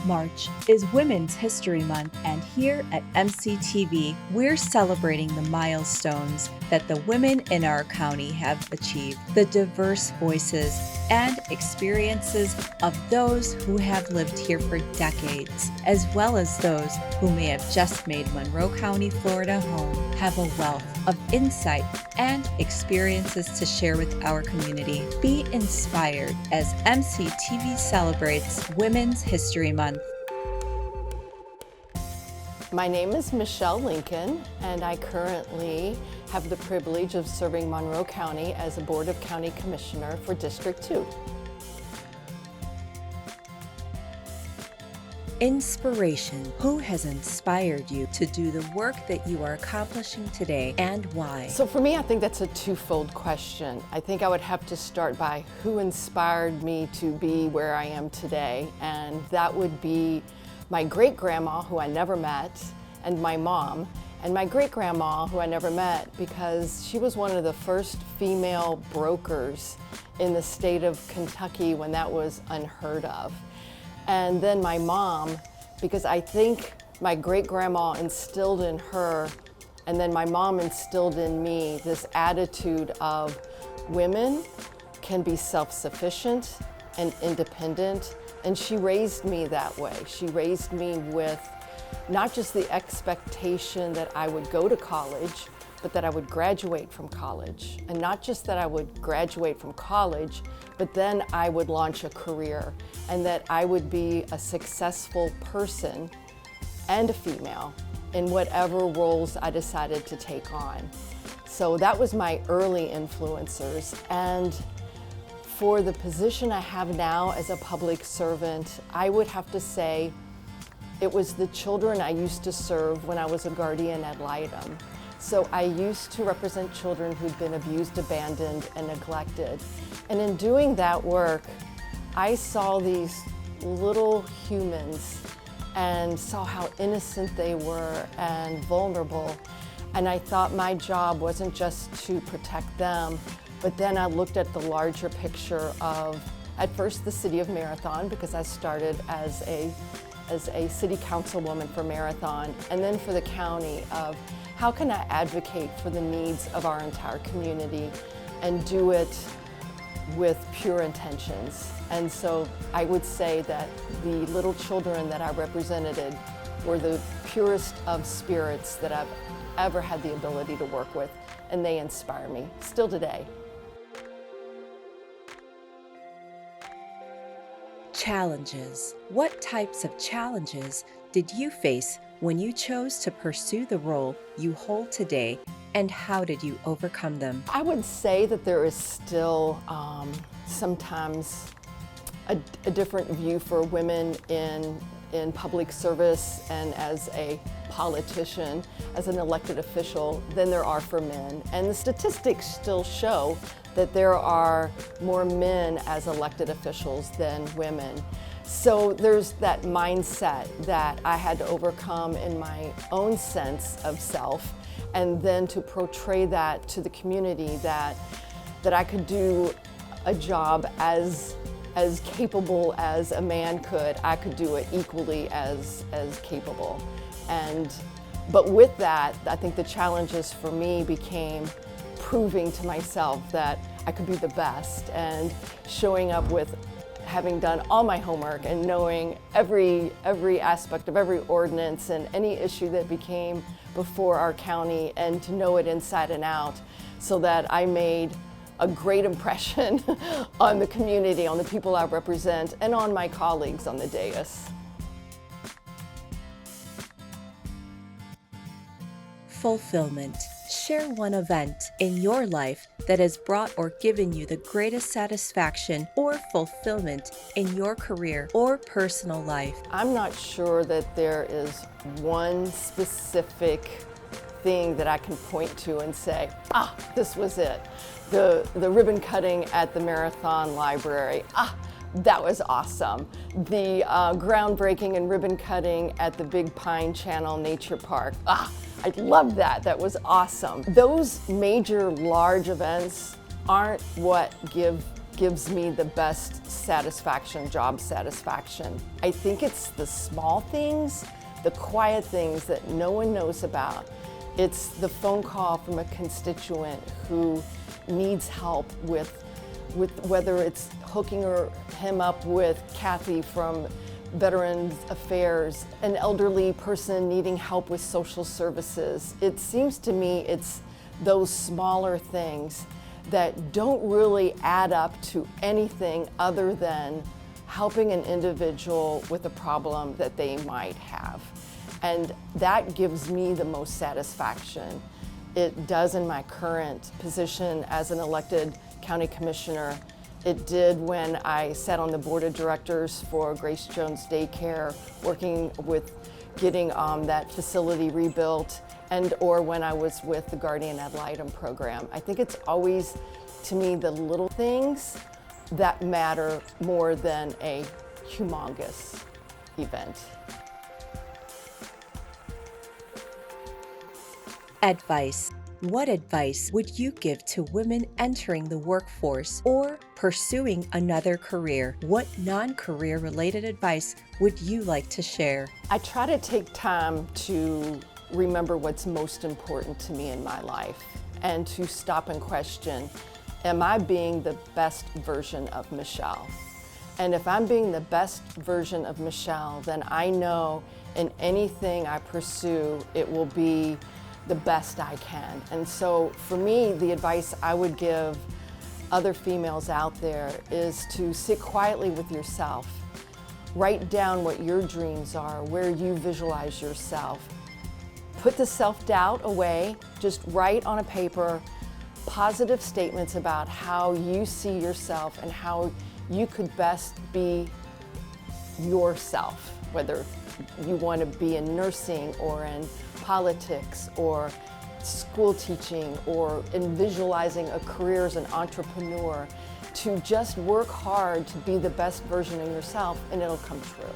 March is Women's History Month, and here at MCTV, we're celebrating the milestones that the women in our county have achieved, the diverse voices and experiences of those who have lived here for decades, as well as those who may have just made Monroe County, Florida home, have a wealth of insight and experiences to share with our community. Be inspired as MCTV celebrates Women's History Month. My name is Michelle Lincoln, and I currently have the privilege of serving Monroe County as a Board of County Commissioner for District 2. Inspiration. Who has inspired you to do the work that you are accomplishing today, and why? So for me, I think that's a twofold question. I think I would have to start by who inspired me to be where I am today, and that would be my great-grandma, who I never met, and my mom. And my great-grandma, who I never met because she was one of the first female brokers in the state of Kentucky when that was unheard of. And then my mom, because I think my great-grandma instilled in her, and then my mom instilled in me, this attitude of women can be self-sufficient and independent. And she raised me that way. She raised me with not just the expectation that I would go to college, but that I would graduate from college. And not just that I would graduate from college, but then I would launch a career, and that I would be a successful person and a female in whatever roles I decided to take on. So that was my early influencers. And for the position I have now as a public servant, I would have to say it was the children I used to serve when I was a guardian at Litem. So I used to represent children who'd been abused, abandoned, and neglected. And in doing that work, I saw these little humans and saw how innocent they were and vulnerable. And I thought my job wasn't just to protect them, but then I looked at the larger picture of, at first, the city of Marathon, because I started as a city councilwoman for Marathon, and then for the county of how can I advocate for the needs of our entire community and do it with pure intentions. And so I would say that the little children that I represented were the purest of spirits that I've ever had the ability to work with, and they inspire me still today. Challenges. What types of challenges did you face when you chose to pursue the role you hold today, and how did you overcome them? I would say that there is still sometimes a different view for women in public service and as a politician, as an elected official, than there are for men. And the statistics still show that there are more men as elected officials than women. So there's that mindset that I had to overcome in my own sense of self, and then to portray that to the community that I could do a job as capable as a man could. I could do it equally as capable. But with that, I think the challenges for me became proving to myself that I could be the best, and showing up with having done all my homework and knowing every aspect of every ordinance and any issue that became before our county, and to know it inside and out, so that I made a great impression on the community, on the people I represent, and on my colleagues on the dais. Fulfillment. Share one event in your life that has brought or given you the greatest satisfaction or fulfillment in your career or personal life. I'm not sure that there is one specific thing that I can point to and say, this was it. The ribbon cutting at the Marathon Library, that was awesome. The groundbreaking and ribbon cutting at the Big Pine Channel Nature Park, I loved that. That was awesome. Those major, large events aren't what give gives me the best satisfaction, job satisfaction. I think it's the small things, the quiet things that no one knows about. It's the phone call from a constituent who needs help with whether it's hooking him up with Kathy from Veterans Affairs, an elderly person needing help with social services. It seems to me it's those smaller things that don't really add up to anything other than helping an individual with a problem that they might have. And that gives me the most satisfaction. It does in my current position as an elected county commissioner. It did when I sat on the board of directors for Grace Jones Daycare, working with getting that facility rebuilt, and or when I was with the Guardian Ad Litem Program. I think it's always, to me, the little things that matter more than a humongous event. Advice. What advice would you give to women entering the workforce or pursuing another career? What non-career related advice would you like to share? I try to take time to remember what's most important to me in my life and to stop and question, am I being the best version of Michelle? And if I'm being the best version of Michelle, then I know in anything I pursue, it will be the best I can. And so for me, the advice I would give other females out there is to sit quietly with yourself. Write down what your dreams are, where you visualize yourself. Put the self-doubt away. Just write on a paper positive statements about how you see yourself and how you could best be yourself, whether you want to be in nursing or in politics or school teaching or in visualizing a career as an entrepreneur, to just work hard to be the best version of yourself and it'll come true.